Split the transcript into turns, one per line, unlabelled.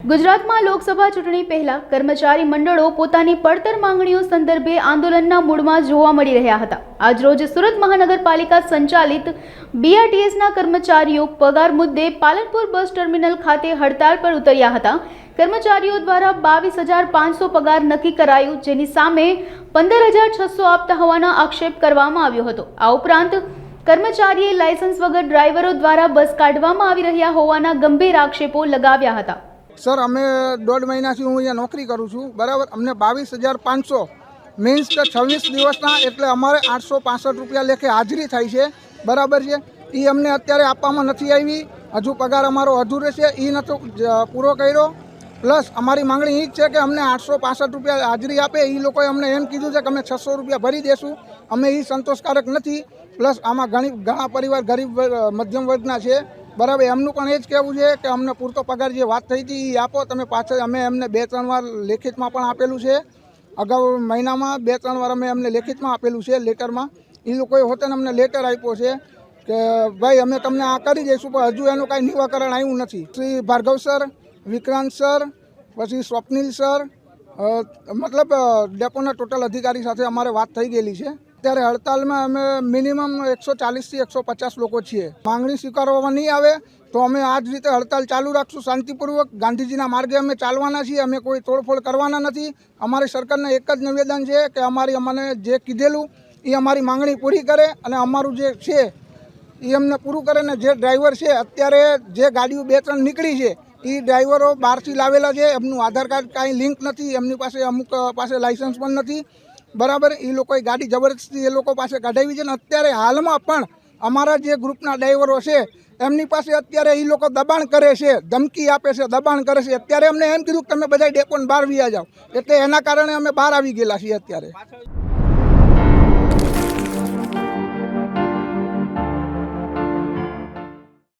ગુજરાતમાં લોકસભા ચૂંટણી પહેલા કર્મચારી મંડળો પોતાની પડતર માંગણીઓ સંદર્ભે આંદોલનના મૂડમાં જોવા મળી રહ્યા હતા। આજરોજ સુરત મહાનગરપાલિકા સંચાલિત બીઆરટીએસના કર્મચારીઓ પગાર મુદ્દે પાલનપુર બસ ટર્મિનલ ખાતે હડતાળ પર ઉતર્યા હતા। કર્મચારીઓ દ્વારા 22,500 પગાર નક્કી કરાયું, જેની સામે 15,600 આપતા હોવાનો આક્ષેપ કરવામાં આવ્યો હતો। આ ઉપરાંત કર્મચારીએ લાયસન્સ વગર ડ્રાઈવરો દ્વારા બસ કાઢવામાં આવી રહ્યા હોવાના ગંભીર આક્ષેપો લગાવ્યા હતા।
सर अमे 1.5 महीनाथी हूँ अहींया नौकरी करूँ छूँ बराबर। अमने 22,500 मीन्स के 26 दिवसना एटले अमारे 865 रुपया लेखे हाजरी थाय छे बराबर छे। ई अमने अत्यारे आपवामां नथी आवी, हजू पगार अमारो अधूरो छे, ई नतो पूरो कर्यो। प्लस अमारी मांगणी ई छे के अमने 865 रुपया हाजरी आपे। ई लोकोए अमने एम कीधुं छे के अमे 600 रुपया भरी देशुं, अमे ई संतोषकारक नथी। प्लस आमां घणा परिवार गरीब मध्यम वर्गना छे बराबर। एमनुं पण एज कहेवुं छे के अमने पूरतो पगार जे वात थई हती ई आपो तमे पाछळ। अमे एमने 2-3 वार लेखितमां पण आपेलुं छे, अगाऊ महीनामां 2-3 वार अमे एमने लेखितमां आपेलुं छे लेटरमां। ई लोकोए होतने अमने लेटर आप्यो छे के भाई अमे तमने आ करी दईशुं, पण हजू एनुं कांई निराकरण आव्युं नथी। श्री भार्गव सर, विक्रांत सर, पछी स्वप्निल सर, मतलब डेपोना टोटल अधिकारी साथे अमारे वात थई गेली छे। त्यारे हड़ताल में अमे मिनिमम 140 થી 150 लोग छीए। मांगणी स्वीकारवामां नहीं आवे तो अमे आज रीते हड़ताल चालू राखशुं शांतिपूर्वक। गांधीजीना मार्गे अमे चालवाना छीए, अमे कोई तोड़फोड़ करवाना नथी। अमारी सरकारने एक ज निवेदन छे के अमने जे कीधेलुं ई अमारी मांगणी पूरी करे अने अमारुं जे छे ई अमने पूरुं करे। ने जे ड्राइवर छे अत्यारे जे गाड़ीओ 2-3 નીકળી છે ई ड्राइवरो बहारथी लावेला छे, एमनुं आधार कार्ड कांई लिंक नथी, एमनी पासे अमुक पासे लाइसेंस पण नथी बराबर। ई लोकोए गाड़ी जबरदस्ती ए लोको पासे कढावी छे। अत्यारे हालमां पण अमारा जे ग्रुपना ड्राइवरो छे एमनी पासे अत्यारे ई लोको दबाण करे छे, धमकी आपे छे, दबाण करे छे। अत्यारे अमने एम कीधुं के तमे बधाय डेपोने बहार वया जाओ, एटले एना कारणे अमे बहार आवी गेला छीए अत्यारे।